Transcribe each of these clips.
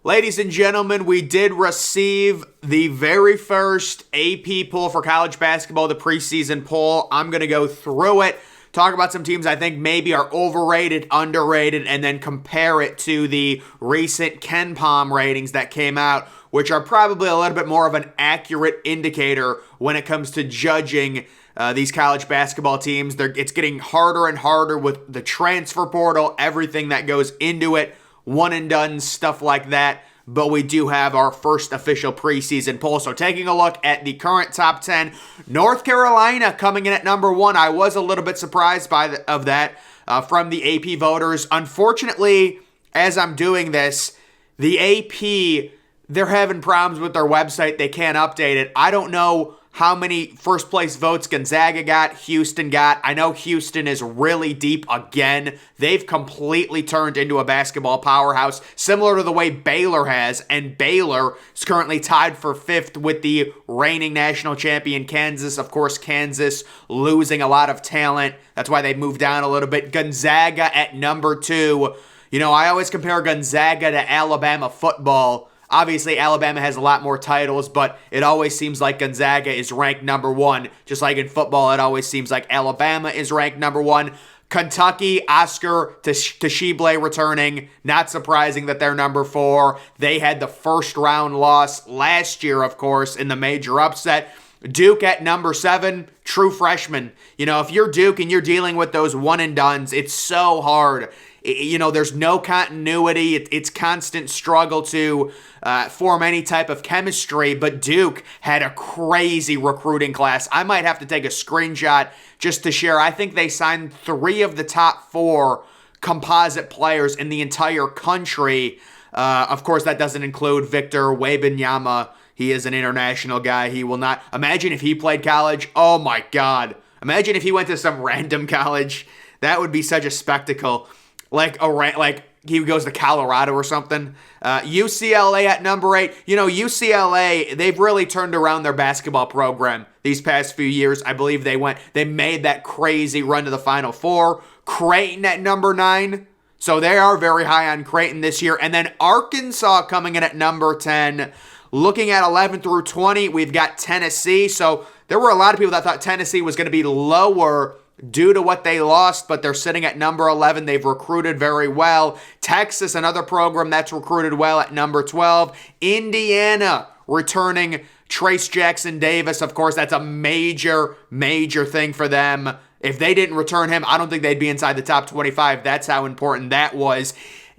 Ladies and gentlemen, we did receive the very first AP poll for college basketball, the preseason poll. I'm going to go through it, talk about some teams I think maybe are overrated, underrated, and then compare it to the recent KenPom ratings that came out, which are probably a little bit more of an accurate indicator when it comes to judging these college basketball teams. It's getting harder and harder with the transfer portal, everything that goes into it, one and done, stuff like that. But we do have our first official preseason poll. So taking a look at the current top 10, North Carolina coming in at number 1. I was a little bit surprised of that from the AP voters. Unfortunately, as I'm doing this, the AP, they're having problems with their website. They can't update it. I don't know how many first place votes Gonzaga got, Houston got. I know Houston is really deep again. They've completely turned into a basketball powerhouse, similar to the way Baylor has, and Baylor is currently tied for 5th with the reigning national champion Kansas. Of course, Kansas losing a lot of talent. That's why they moved down a little bit. Gonzaga at number 2. You know, I always compare Gonzaga to Alabama football. Obviously, Alabama has a lot more titles, but it always seems like Gonzaga is ranked number 1. Just like in football, it always seems like Alabama is ranked number 1. Kentucky, Oscar Tshiebwe returning. Not surprising that they're number 4. They had the first round loss last year, of course, in the major upset. Duke at number 7, true freshman. You know, if you're Duke and you're dealing with those one and dones, it's so hard. You know, there's no continuity. It's constant struggle to form any type of chemistry, but Duke had a crazy recruiting class. I might have to take a screenshot just to share. I think they signed 3 of the top 4 composite players in the entire country. Of course, that doesn't include Victor Wembanyama. He is an international guy. He will not. Imagine if he played college. Oh my God. Imagine if he went to some random college. That would be such a spectacle. Like he goes to Colorado or something. UCLA at number 8. You know, UCLA, they've really turned around their basketball program these past few years. I believe they made that crazy run to the Final Four. Creighton at number 9. So they are very high on Creighton this year. And then Arkansas coming in at number 10. Looking at 11 through 20, we've got Tennessee. So there were a lot of people that thought Tennessee was going to be lower due to what they lost, but they're sitting at number 11. They've recruited very well. Texas, another program that's recruited well, at number 12. Indiana returning Trace Jackson Davis. Of course, that's a major, major thing for them. If they didn't return him, I don't think they'd be inside the top 25. That's how important that was.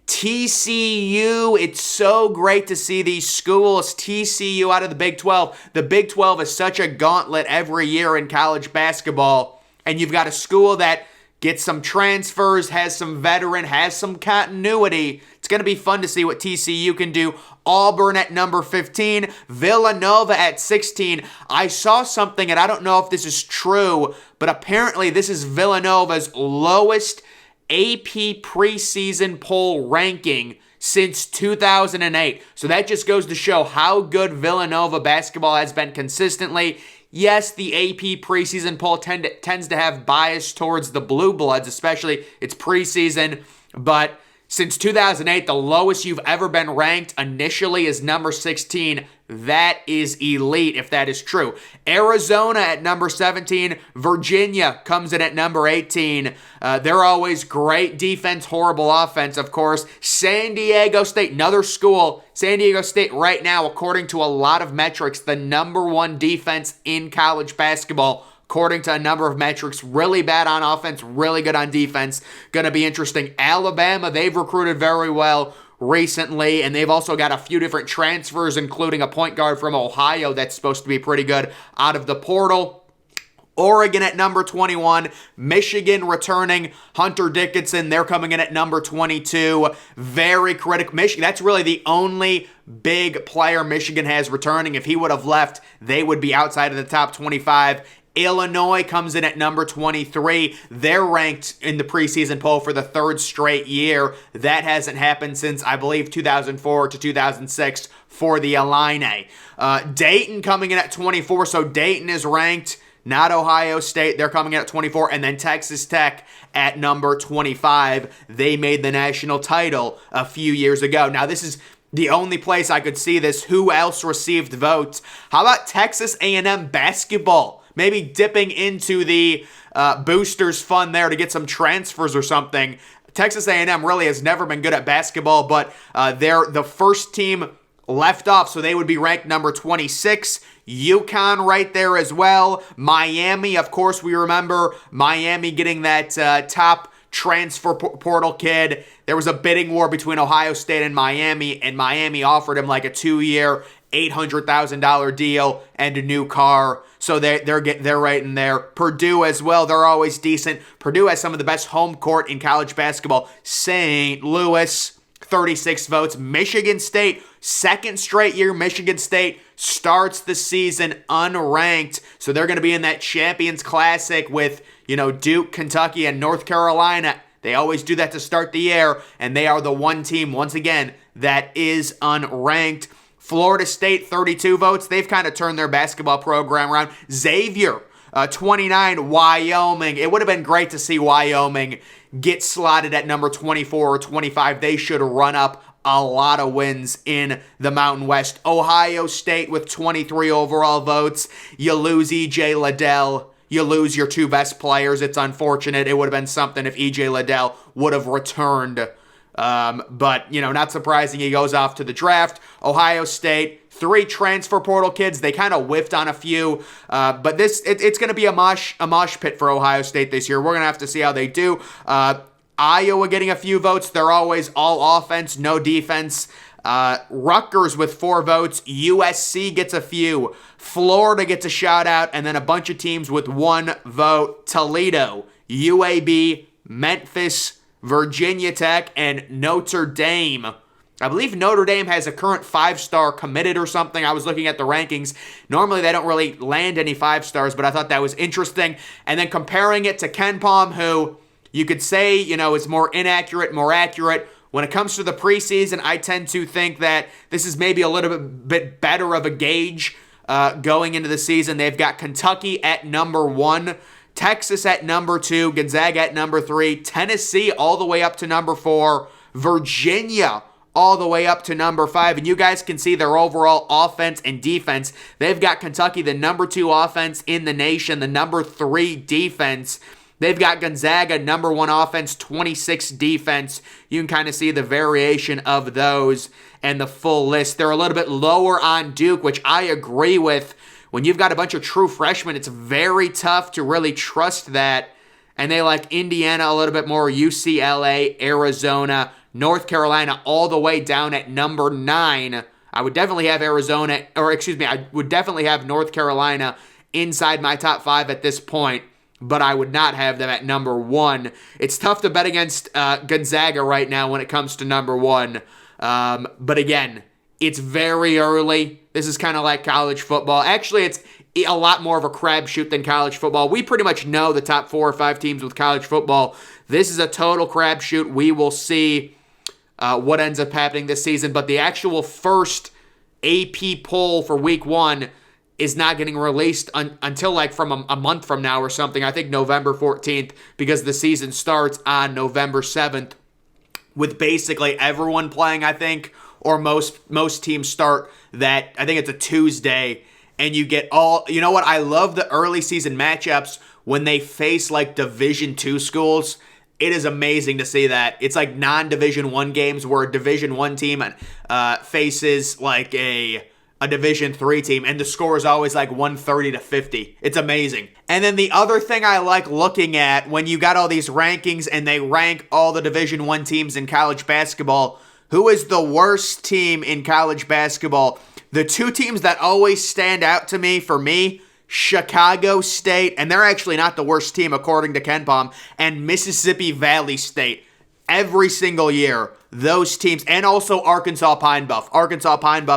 TCU, it's so great to see these schools. TCU out of the Big 12. The Big 12 is such a gauntlet every year in college basketball. And you've got a school that gets some transfers, has some veteran, has some continuity. It's going to be fun to see what TCU can do. Auburn at number 15. Villanova at 16. I saw something, and I don't know if this is true, but apparently this is Villanova's lowest AP preseason poll ranking since 2008. So that just goes to show how good Villanova basketball has been consistently. Yes, the AP preseason poll tends to have bias towards the Blue Bloods, especially it's preseason, but since 2008, the lowest you've ever been ranked initially is number 16. That is elite if that is true. Arizona at number 17. Virginia comes in at number 18. They're always great defense, horrible offense, of course. San Diego State, another school. San Diego State right now, according to a lot of metrics, the number 1 defense in college basketball. According to a number of metrics, really bad on offense, really good on defense. Going to be interesting. Alabama, they've recruited very well recently, and they've also got a few different transfers, including a point guard from Ohio that's supposed to be pretty good out of the portal. Oregon at number 21. Michigan returning Hunter Dickinson. They're coming in at number 22. Very critical. Michigan, that's really the only big player Michigan has returning. If he would have left, they would be outside of the top 25. Illinois comes in at number 23. They're ranked in the preseason poll for the 3rd straight year. That hasn't happened since, I believe, 2004 to 2006 for the Illini. Dayton coming in at 24. So Dayton is ranked not Ohio State. They're coming in at 24. And then Texas Tech at number 25. They made the national title a few years ago. Now, this is the only place I could see this. Who else received votes? How about Texas A&M basketball? Maybe dipping into the boosters fund there to get some transfers or something. Texas A&M really has never been good at basketball, but they're the first team left off, so they would be ranked number 26. UConn right there as well. Miami, of course, we remember Miami getting that top transfer portal kid. There was a bidding war between Ohio State and Miami offered him like a 2-year, $800,000 deal and a new car. So they're right in there. Purdue as well. They're always decent. Purdue has some of the best home court in college basketball. St. Louis, 36 votes. Michigan State, second straight year Michigan State starts the season unranked. So they're going to be in that Champions Classic with, Duke, Kentucky, and North Carolina. They always do that to start the year, and they are the one team, once again, that is unranked. Florida State, 32 votes. They've kind of turned their basketball program around. Xavier, 29. Wyoming. It would have been great to see Wyoming get slotted at number 24 or 25. They should run up a lot of wins in the Mountain West. Ohio State with 23 overall votes. You lose E.J. Liddell. You lose your two best players. It's unfortunate. It would have been something if E.J. Liddell would have returned. But, not surprising. He goes off to the draft. Ohio State, 3 transfer portal kids. They kind of whiffed on a few. But it's going to be a mosh pit for Ohio State this year. We're going to have to see how they do. Iowa getting a few votes. They're always all offense, no defense. Rutgers with 4 votes. USC gets a few. Florida gets a shout out. And then a bunch of teams with 1 vote. Toledo, UAB, Memphis, Virginia Tech, and Notre Dame. I believe Notre Dame has a current 5-star committed or something. I was looking at the rankings. Normally, they don't really land any 5 stars, but I thought that was interesting. And then comparing it to KenPom, who you could say, is more inaccurate, more accurate. When it comes to the preseason, I tend to think that this is maybe a little bit better of a gauge going into the season. They've got Kentucky at number 1. Texas at number 2, Gonzaga at number 3, Tennessee all the way up to number 4, Virginia all the way up to number 5, and you guys can see their overall offense and defense. They've got Kentucky, the number 2 offense in the nation, the number 3 defense. They've got Gonzaga, number 1 offense, 26 defense. You can kind of see the variation of those and the full list. They're a little bit lower on Duke, which I agree with. When you've got a bunch of true freshmen, it's very tough to really trust that. And they like Indiana a little bit more, UCLA, Arizona, North Carolina, all the way down at number 9. I would definitely have I would definitely have North Carolina inside my top 5 at this point, but I would not have them at number 1. It's tough to bet against Gonzaga right now when it comes to number 1. But again, it's very early. This is kind of like college football. Actually, it's a lot more of a crapshoot than college football. We pretty much know the top 4 or 5 teams with college football. This is a total crapshoot. We will see what ends up happening this season. But the actual first AP poll for week 1 is not getting released until like from a month from now or something. I think November 14th, because the season starts on November 7th with basically everyone playing, I think, or most teams start that, I think it's a Tuesday, and you get all, you know what, I love the early season matchups when they face like Division II schools. It is amazing to see that. It's like non-Division I games where a Division I team faces like a Division III team, and the score is always like 130-50. It's amazing. And then the other thing I like looking at when you got all these rankings and they rank all the Division I teams in college basketball, who is the worst team in college basketball? The 2 teams that always stand out to me, Chicago State, and they're actually not the worst team according to KenPom, and Mississippi Valley State. Every single year, those teams, and also Arkansas Pine Bluff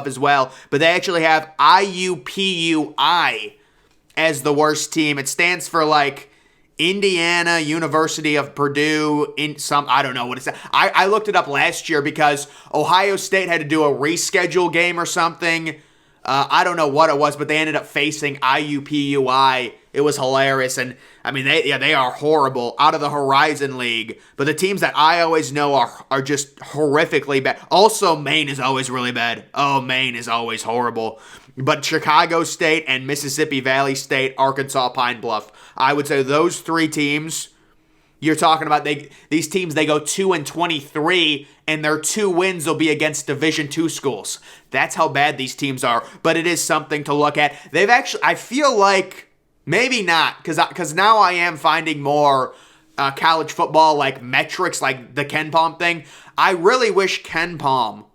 as well, but they actually have IUPUI as the worst team. It stands for like Indiana University of Purdue, I don't know what it's. I looked it up last year because Ohio State had to do a reschedule game or something. I don't know what it was, but they ended up facing IUPUI. It was hilarious. And I mean, they are horrible out of the Horizon League. But the teams that I always know are just horrifically bad. Also, Maine is always really bad. Oh, Maine is always horrible. But Chicago State and Mississippi Valley State, Arkansas Pine Bluff, I would say those three teams. You're talking about these teams, they go 2-23, and their 2 wins will be against Division II schools. That's how bad these teams are. But it is something to look at. They've actually, I feel like, maybe not, because now I am finding more college football like metrics, like the Ken Palm thing. I really wish Ken Palm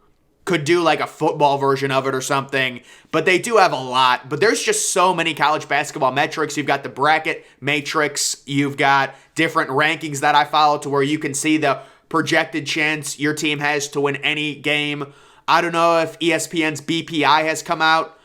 could do like a football version of it or something, but they do have a lot. But there's just so many college basketball metrics. You've got the bracket matrix, you've got different rankings that I follow to where you can see the projected chance your team has to win any game. I don't know if ESPN's BPI has come out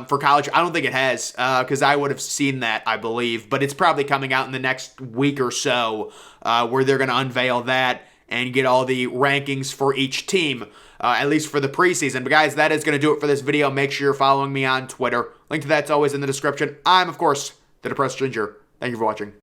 for college. I don't think it has, because I would have seen that, I believe, but it's probably coming out in the next week or so, where they're going to unveil that and get all the rankings for each team. At least for the preseason. But guys, that is going to do it for this video. Make sure you're following me on Twitter. Link to that's always in the description. I'm, of course, the Depressed Ginger. Thank you for watching.